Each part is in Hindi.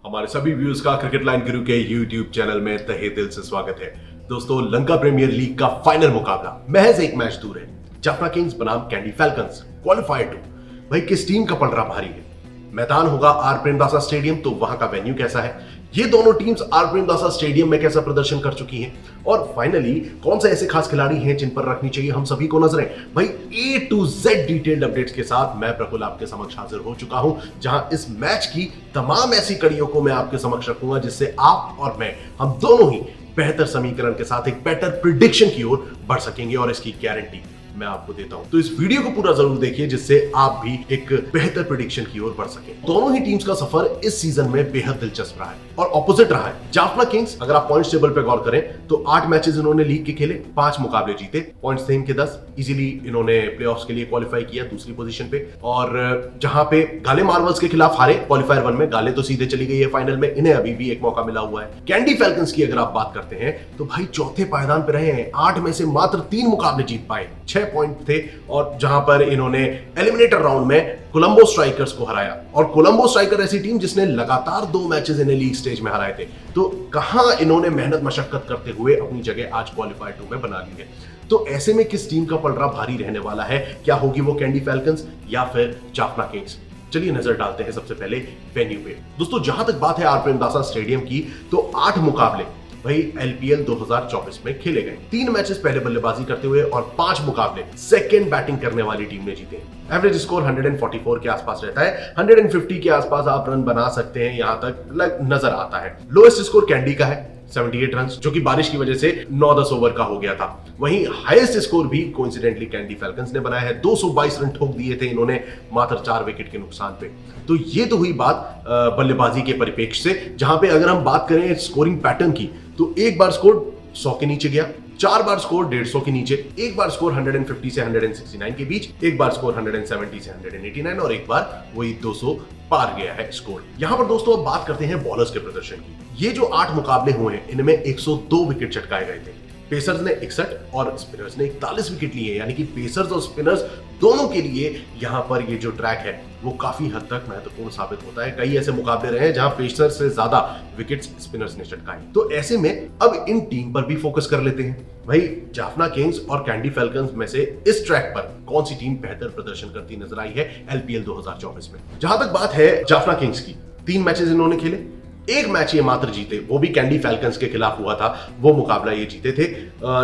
हमारे सभी व्यूअर्स का क्रिकेट लाइन गुरु के यूट्यूब चैनल में तहे दिल से स्वागत है। दोस्तों, लंका प्रीमियर लीग का फाइनल मुकाबला महज एक मैच दूर है। जाफना किंग्स बनाम कैंडी फैल्कन्स क्वालिफायर 2। भाई किस टीम का पलड़ा भारी है? मैदान होगा आर प्रेमदासा स्टेडियम, तो वहां का वेन्यू कैसा है? ये दोनों टीम्स आर प्रेमदासा स्टेडियम में कैसा प्रदर्शन कर चुकी हैं? और फाइनली कौन से ऐसे खास खिलाड़ी हैं जिन पर रखनी चाहिए हम सभी को नजरें? भाई A to Z detailed updates के साथ मैं प्रफुल्ल आपके समक्ष हाजिर हो चुका हूं, जहां इस मैच की तमाम ऐसी कड़ियों को मैं आपके समक्ष रखूंगा जिससे आप और मैं, हम दोनों ही बेहतर समीकरण के साथ एक बेटर प्रिडिक्शन की ओर बढ़ सकेंगे, और इसकी गारंटी मैं आपको देता हूं। तो इस वीडियो को पूरा जरूर देखिए जिससे आप भी एक बेहतर प्रेडिक्शन की ओर बढ़ सकें। दोनों ही टीम्स का सफर इस सीजन में बेहद दिलचस्प रहा है और ऑपोजिट रहा है। जाफना किंग्स, अगर आप पॉइंट्स टेबल पे गौर करें तो 8 मैचेस इन्होंने लीग के खेले, 5 मुकाबले जीते, पॉइंट्स थे इनके 10। इजीली इन्होंने प्लेऑफ्स के लिए क्वालिफाई किया दूसरी पोजीशन पे। और जहां पे गाले मार्वल्स के खिलाफ हारे क्वालिफायर 1 में, गाले तो सीधे चली गई है फाइनल में, इन्हें अभी भी एक मौका मिला हुआ है। कैंडी फैल्कन्स की अगर आप बात करते हैं तो भाई चौथे पायदान पे रहे हैं, 8 में से मात्र 3 मुकाबले जीत पाए, 6 पॉइंट थे, और जहां पर इन्होंने एलिमिनेटर राउंड में कोलंबो स्ट्राइकर्स को हराया। और कोलंबो स्ट्राइकर ऐसी टीम जिसने लगातार 2 मैचेस इन्हें लीग स्टेज में हराए थे। तो कहां इन्होंने मेहनत मशक्कत करते हुए अपनी जगह आज क्वालिफायर 2 में बना ली है। तो ऐसे में किस टीम का पलड़ा भारी रहने वाला है? क्या होगी वो कैंडी फैल्कन्स या फिर जाफना किंग्स? चलिए नजर डालते हैं सबसे पहले वेन्यू पे। दोस्तों, जहां तक बात है आर प्रेमदासा स्टेडियम की, तो 8 मुकाबले भाई एलपीएल 2024 में खेले गए। 3 मैचेस पहले बल्लेबाजी करते हुए और 5 मुकाबले सेकंड बैटिंग करने वाली टीम ने जीते। एवरेज स्कोर 144 के आसपास रहता है, 150 के आसपास आप रन बना सकते हैं, यहां तक नजर आता है। लोएस्ट स्कोर कैंडी का है 78 रन, जो कि बारिश की वजह से 9-10 ओवर का हो गया था। वहीं हाईएस्ट स्कोर भी कोइंसिडेंटली कैंडी फैल्कन्स ने बनाया है, 222 रन ठोक दिए थे इन्होंने मात्र 4 विकेट के नुकसान पे। तो ये तो हुई बात बल्लेबाजी के परिप्रेक्ष्य से, जहां पे अगर हम बात करें स्कोरिंग पैटर्न की, तो एक बार स्कोर 100 के नीचे गया, 4 बार स्कोर 150 के नीचे, एक बार स्कोर 150 से 169 के बीच, एक बार स्कोर 170 से 189, और एक बार वही 200 पार गया है स्कोर। यहां पर दोस्तों अब बात करते हैं बॉलर्स के प्रदर्शन की। ये जो 8 मुकाबले हुए हैं, इनमें 102 विकेट चटकाए गए थे। पेसर्स ने 61 और स्पिनर्स ने 41 विकेट लिए, यानी कि पेसर्स और स्पिनर्स दोनों के लिए यहां पर ये जो ट्रैक है वो काफी हद तक महत्वपूर्ण साबित होता है। कई ऐसे मुकाबले रहे हैं जहां पेसर्स से ज्यादा विकेट्स स्पिनर्स ने चटकाए। तो ऐसे में अब इन टीम पर भी फोकस कर लेते हैं। भाई जाफना किंग्स और कैंडी फैल्कन्स में से इस ट्रैक पर कौन सी टीम बेहतर प्रदर्शन करती नजर आई है एलपीएल 2024 में? जहां तक बात है जाफना किंग्स की, 3 मैचेस इन्होंने खेले, 1 मैच ये मात्र जीते, वो भी कैंडी फैल्कन्स के खिलाफ हुआ था, वो मुकाबला ये जीते थे।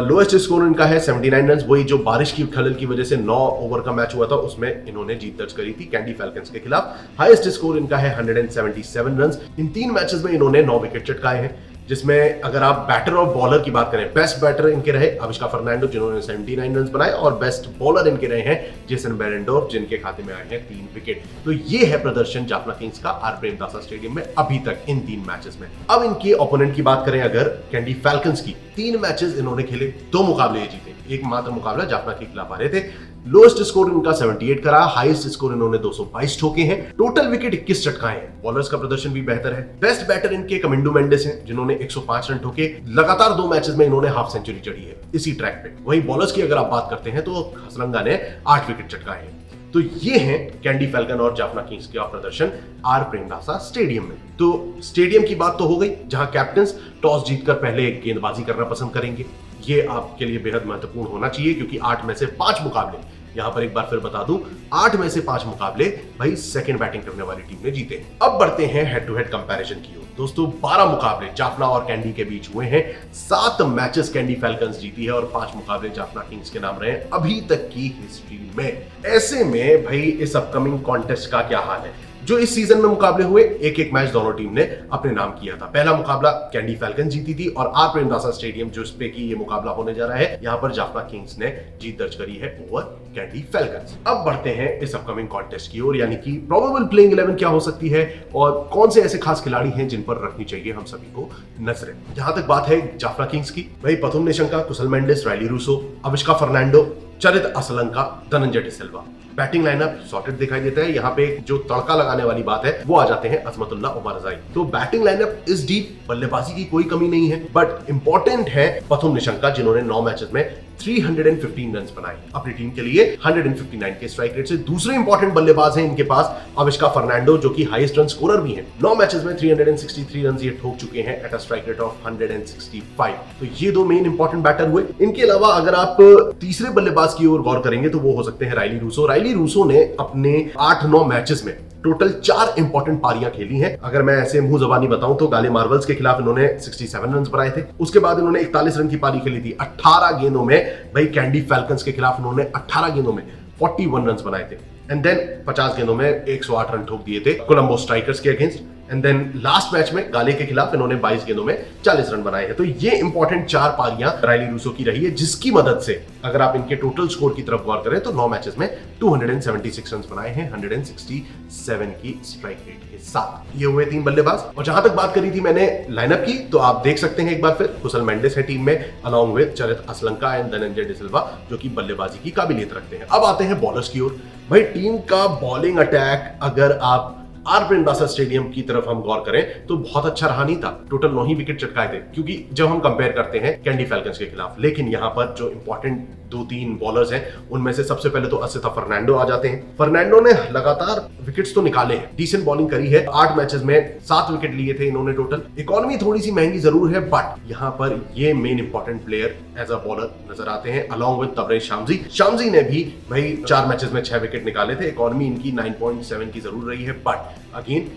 लोएस्ट स्कोर इनका है 79 रन, वही जो बारिश की खलल की वजह से 9 ओवर का मैच हुआ था उसमें इन्होंने जीत दर्ज करी थी कैंडी फैल्कन्स के खिलाफ। हाईएस्ट स्कोर इनका है 177 रन। इन 3 मैचेस में इन्होंने 9 विकेट चटकाए हैं, जिसमें अगर आप बैटर और बॉलर की बात करें, बेस्ट बैटर इनके रहे अविष्का फर्नांडो जिन्होंने 79 रन बनाए, और बेस्ट बॉलर इनके रहे हैं जेसन बेरेंडोर्फ जिनके खाते में आए हैं 3 विकेट। तो ये है प्रदर्शन जाफना किंग्स का आर प्रेमदासा स्टेडियम में अभी तक इन 3 मैचेस में। अब इनके ओपोनेंट की बात करें अगर कैंडी फैल्कन्स की, 3 मैचेस इन्होंने खेले, 2 मुकाबले ये जीते, एक मात्र मुकाबला जाफना के खिलाफ हारे थे। लोएस्ट स्कोर इनका 78 करा, हाईएस्ट स्कोर इन्होंने 222 ठोके हैं, टोटल विकेट 21 चटकाए हैं। बॉलर्स का प्रदर्शन भी बेहतर है। बेस्ट बैटर इनके कमिंडो मेंडिस हैं जिन्होंने 105 रन ठोके, लगातार 2 मैचेस में इन्होंने हाफ सेंचुरी चढ़ी है इसी ट्रैक पे। वहीं बॉलर्स की अगर आप बात करते हैं तो हसरंगा ने 8 विकेट चटकाए हैं। तो ये हैं कैंडी फैल्कन और जाफना किंग्स का प्रदर्शन आर प्रेमदासा स्टेडियम में। तो स्टेडियम की बात तो हो गई, जहां कैप्टन्स टॉस जीतकर पहले गेंदबाजी करना पसंद करेंगे। ये आपके लिए बेहद महत्वपूर्ण होना चाहिए, क्योंकि 8 में से 5 मुकाबले, यहां पर एक बार फिर बता दूं, 8 में से 5 मुकाबले भाई सेकंड बैटिंग करने वाली टीम ने जीते। अब बढ़ते हैं हेड टू हेड कंपैरिजन की ओर। दोस्तों, 12 मुकाबले जाफना और कैंडी के बीच हुए हैं, 7 मैचेस कैंडी फैल्कन्स जीती है और 5 मुकाबले जाफना किंग्स के नाम रहे हैं अभी तक की हिस्ट्री में। ऐसे में भाई इस अपकमिंग कॉन्टेस्ट का क्या हाल है? जो इस सीजन में मुकाबले हुए, एक एक मैच दोनों टीम ने अपने नाम किया था। पहला मुकाबला कैंडी फैल्कन जीती थी, और आर प्रेमदासा स्टेडियम जो इस पे की ये मुकाबला होने जा रहा है, यहां पर जाफना किंग्स ने जीत दर्ज करी है ओवर कैंडी फैल्कन्स। अब बढ़ते हैं इस अपकमिंग कॉन्टेस्ट की ओर, यानी कि प्रोबेबल प्लेइंग 11 क्या हो सकती है और कौन से ऐसे खास खिलाड़ी हैं जिन पर रखनी चाहिए हम सभी को नजरें। जहां तक बात है जाफना किंग्स की, भाई Pathum Nissanka, Kusal Mendis, Rilee Rossouw, Avishka Fernando, Charith Asalanka, Dhananjaya de Silva. Batting lineup sorted दिखाई देता है। यहाँ पे जो तड़का लगाने वाली बात है वो आ जाते हैं अजमतुल्ला उमर रजाई। तो बैटिंग लाइनअप इज डीप, बल्लेबाजी की कोई कमी नहीं है, बट इंपॉर्टेंट है पथुम निशंका जिन्होंने 9 मैचेस में 315 रन बनाए अपनी टीम के लिए 159 के स्ट्राइक रेट से। दूसरे इंपॉर्टेंट बल्लेबाज हैं इनके पास अविष्का फर्नांडो, जो कि हाईएस्ट रन स्कोरर भी हैं। 9 मैचेस में 363 रन ये ठोक चुके हैं at a strike rate of 165। तो ये दो मेन इंपॉर्टेंट बैटर हुए। इनके अलावा अगर आप तीसरे बल्लेबाज की ओर गौर करेंगे तो वो हो सकते हैं राइली रूसो। राइली रूसो ने अपने 8-9 मैचेस में टोटल 4 इंपॉर्टेंट पारियां खेली हैं। अगर मैं ऐसे मुंह जबानी बताऊं तो गाले मार्वल्स के खिलाफ इन्होंने 67 रन बनाए थे। उसके बाद इन्होंने 41 रन की पारी खेली थी 18 गेंदों में। भाई कैंडी फैल्कन्स के खिलाफ इन्होंने 18 गेंदों में 41 रन बनाए थे। एंड देन 50 गेंदों में 108 रन ठोक दिए थे कोलंबो स्ट्राइकर्स के against. And then last match में गाले के खिलाफ इन्होंने 22 गेंदों में 40 रन बनाए हैं। तो ये इंपॉर्टेंट 4 पारियां राइली रूसो की रही है, जिसकी मदद से अगर आप इनके टोटल स्कोर की तरफ गौर करें तो 9 मैचेस में 276 रन बनाए हैं 167 की स्ट्राइक रेट के साथ। ये हुए 3 बल्लेबाज। और जहां तक बात करी थी मैंने लाइनअप की, तो आप देख सकते हैं एक बार फिर कुशल मेंडिस है टीम में along with Charith Asalanka and Dhananjaya de Silva, जो कि बल्लेबाजी की काबिलियत रखते हैं। अब आते हैं बॉलर्स की ओर। भाई टीम का बॉलिंग अटैक अगर आप आर प्रेमदासा स्टेडियम की तरफ हम गौर करें तो बहुत अच्छा रहा नहीं था। टोटल 9 ही विकेट चटकाए थे, क्योंकि जब हम कंपेयर करते हैं कैंडी फैल्कन्स के खिलाफ। लेकिन यहां पर जो इंपॉर्टेंट 2-3 बॉलर्स हैं उनमें से सबसे पहले तो असिता फर्नांडो आ जाते हैं। फर्नांडो ने लगातार विकेट्स तो निकाले हैं, डिसेंट बॉलिंग करी है। 8 मैचेस में 7 विकेट लिए थे इन्होंने टोटल। इकोनॉमी थोड़ी सी महंगी जरूर है, बट यहां पर ये main important player as a bowler नजर आते हैं अलॉन्ग विद तबरेज शामजी। शामजी ने भी भाई 4 मैचेस में 6 विकेट निकाले थे। इकोनॉमी इनकी 9.7 की जरूर रही है, but again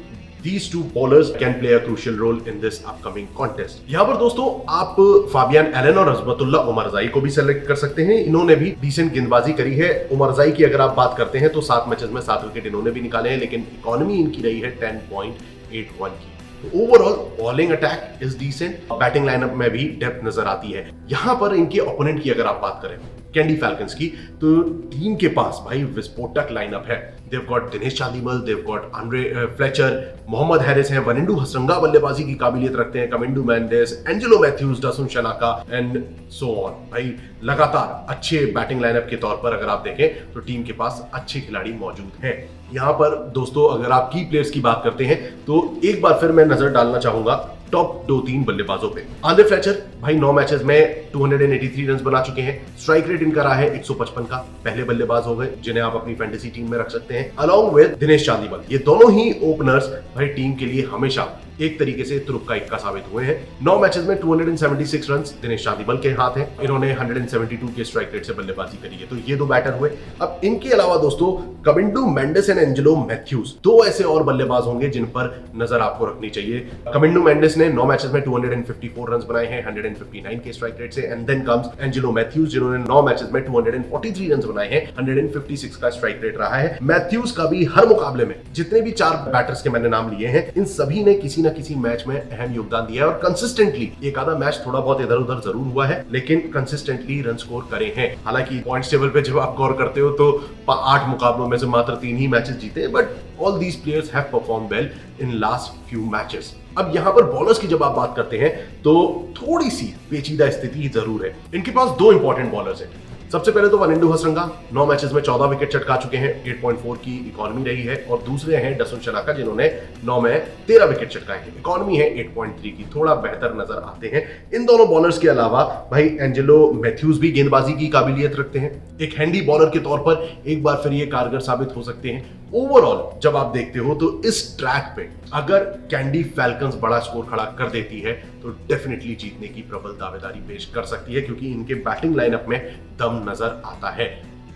these two bowlers can play a crucial role in this upcoming contest। यहाँ पर दोस्तों आप फाबियन एलन और अजमतुल्ला उमरजाई को भी सेलेक्ट कर सकते हैं। इन्होंने भी डिसेंट गेंदबाजी करी है। उमरजाई की अगर आप बात करते हैं तो 7 मैचेस में 7 विकेट इन्होंने भी निकाले हैं, लेकिन इकोनॉमी इनकी रही है 10.81 की। तो overall bowling attack is decent. Batting lineup में भी डेप्थ नजर आती है। यहां पर इनके ओपोनेंट की अगर आप बात करें कैंडी फैल्कन्स की, तो टीम के पास भाई विस्फोटक लाइनअप है। They've got Dinesh Chandimal, they've got Andre Fletcher, Mohammad Haris हैं, वनिंदु हसरंगा बल्लेबाजी की काबिलियत रखते हैं, Kamindu Mendis, Angelo Mathews, Dasun Shanaka and so on. भाई लगातार अच्छे बैटिंग लाइनअप के तौर पर अगर आप देखें तो टीम के पास अच्छे खिलाड़ी मौजूद हैं। यहां पर दोस्तों अगर आप की प्लेयर्स की बात करते हैं तो एक बार फिर मैं नजर डालना चाहूंगा टॉप 2-3 बल्लेबाजों पे। आंद्रे फ्लेचर भाई 9 मैचेस में 283 रन बना चुके हैं। स्ट्राइक रेट इनका रहा है 155 का। पहले बल्लेबाज हो गए जिन्हें आप अपनी फैंटेसी टीम में रख सकते हैं अलॉन्ग विद दिनेश चांदीमल। ये दोनों ही ओपनर्स भाई टीम के लिए हमेशा एक तरीके से तुरुप का इक्का साबित हुए हैं। 9 मैचेस में 276 रन दिनेश चांदीमल के हाथ हैं। इन्होंने 172 के स्ट्राइक रेट से बल्लेबाजी करी है। तो ये 2 बैटर हुए। अब इनके अलावा दोस्तों Kamindu Mendis and Angelo Mathews 2 ऐसे और बल्लेबाज होंगे जिन पर नजर आपको रखनी चाहिए। कमिंडो मेंडिस ने 9 मैचेस में 254 रन बनाए हैं 159 के स्ट्राइक रेट से। And then comes Angelo Mathews, जिन्होंने 9 मैचेस में 243 रन बनाए हैं 156 का स्ट्राइक रेट रहा है। मैथ्यूज का भी हर मुकाबले में जितने भी 4 बैटर्स के मैंने नाम लिए हैं, इन सभी ने किसी न किसी मैच में अहम योगदान दिया है। और कंसिस्टेंटली एक आधा मैच थोड़ा बहुत इधर उधर जरूर हुआ है, लेकिन कंसिस्टेंटली रन स्कोर करे हैं। हालांकि पॉइंट्स टेबल पे जब आप गौर करते हो तो 8 मुकाबलों में से मात्र 3 ही मैचेस जीते, but all these players have perform well in last few matches. अब यहां पर बॉलर्स की जब आप बात करते हैं तो थोड़ी सी पेचीदा स्थिति जरूर है। इनके पास 2 इंपॉर्टेंट बॉलर्स हैं। सबसे पहले तो वनिंदु हसरंगा 9 मैचेस में 14 विकेट चटका चुके हैं, 8.4 की इकोनॉमी रही है। और दूसरे हैं डासन शनाका, जिन्होंने 9 में 13 विकेट चटकाए हैं, इकोनॉमी है 8.3 की। थोड़ा बेहतर नजर आते हैं। इन दोनों बॉलर्स के अलावा भाई एंजेलो मैथ्यूज भी गेंदबाजी की काबिलियत रखते हैं। एक हैंडी बॉलर के तौर पर एक बार फिर ये कारगर साबित हो सकते हैं। ओवरऑल जब आप देखते हो तो इस ट्रैक पे अगर कैंडी फैल्कन्स बड़ा स्कोर खड़ा कर देती है तो डेफिनेटली जीतने की प्रबल दावेदारी पेश कर सकती है, क्योंकि इनके बैटिंग लाइनअप में दम नजर आता है।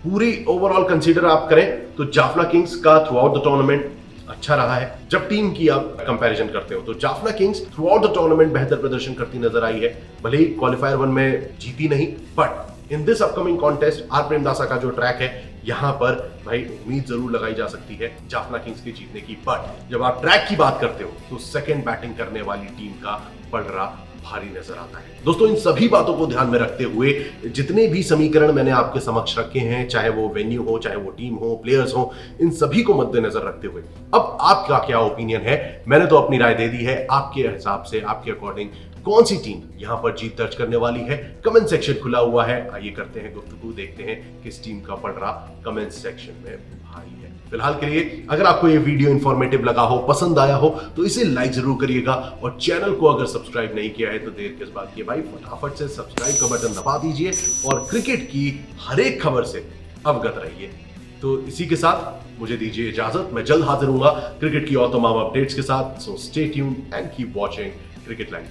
पूरी ओवरऑल कंसीडर आप करें तो जाफना किंग्स का थ्रू आउट द टूर्नामेंट अच्छा रहा है। जब टीम की आप कंपैरिजन करते हो तो Jaffna Kings through out the tournament बेहतर प्रदर्शन करती नजर आई है। भले ही क्वालिफायर 1 में जीती नहीं, but in this upcoming contest R Premadasa का जो ट्रैक है यहां पर भाई उम्मीद जरूर लगाई जा सकती है जाफना किंग्स के जीतने की। बट जब आप ट्रैक की बात करते हो तो सेकंड बैटिंग करने वाली टीम का पलड़ा भारी नजर आता है। दोस्तों इन सभी बातों को ध्यान में रखते हुए जितने भी समीकरण मैंने आपके समक्ष रखे हैं, चाहे वो वेन्यू हो, चाहे वो टीम हो, प्लेयर्स हो, इन सभी को मद्देनजर रखते हुए अब आपका क्या ओपिनियन है? मैंने तो अपनी राय दे दी है। आपके हिसाब से, आपके अकॉर्डिंग कौन सी टीम यहां पर जीत दर्ज करने वाली है? कमेंट सेक्शन खुला हुआ है। आइए करते हैं गुफ्तगू, देखते हैं किस टीम का पलड़ा कमेंट सेक्शन में भारी है। फिलहाल के लिए अगर आपको ये वीडियो इंफॉर्मेटिव लगा हो, पसंद आया हो, तो इसे लाइक जरूर करिएगा और चैनल को अगर सब्सक्राइब नहीं किया है तो देर किस बात की भाई, फटाफट से सब्सक्राइब का बटन दबा दीजिए और क्रिकेट की हर एक खबर से अवगत रहिए। तो इसी के साथ मुझे दीजिए इजाजत, मैं जल्द हाजिर हूंगा क्रिकेट की और तमाम अपडेट्स के साथ। So stay tuned and keep watching cricket line.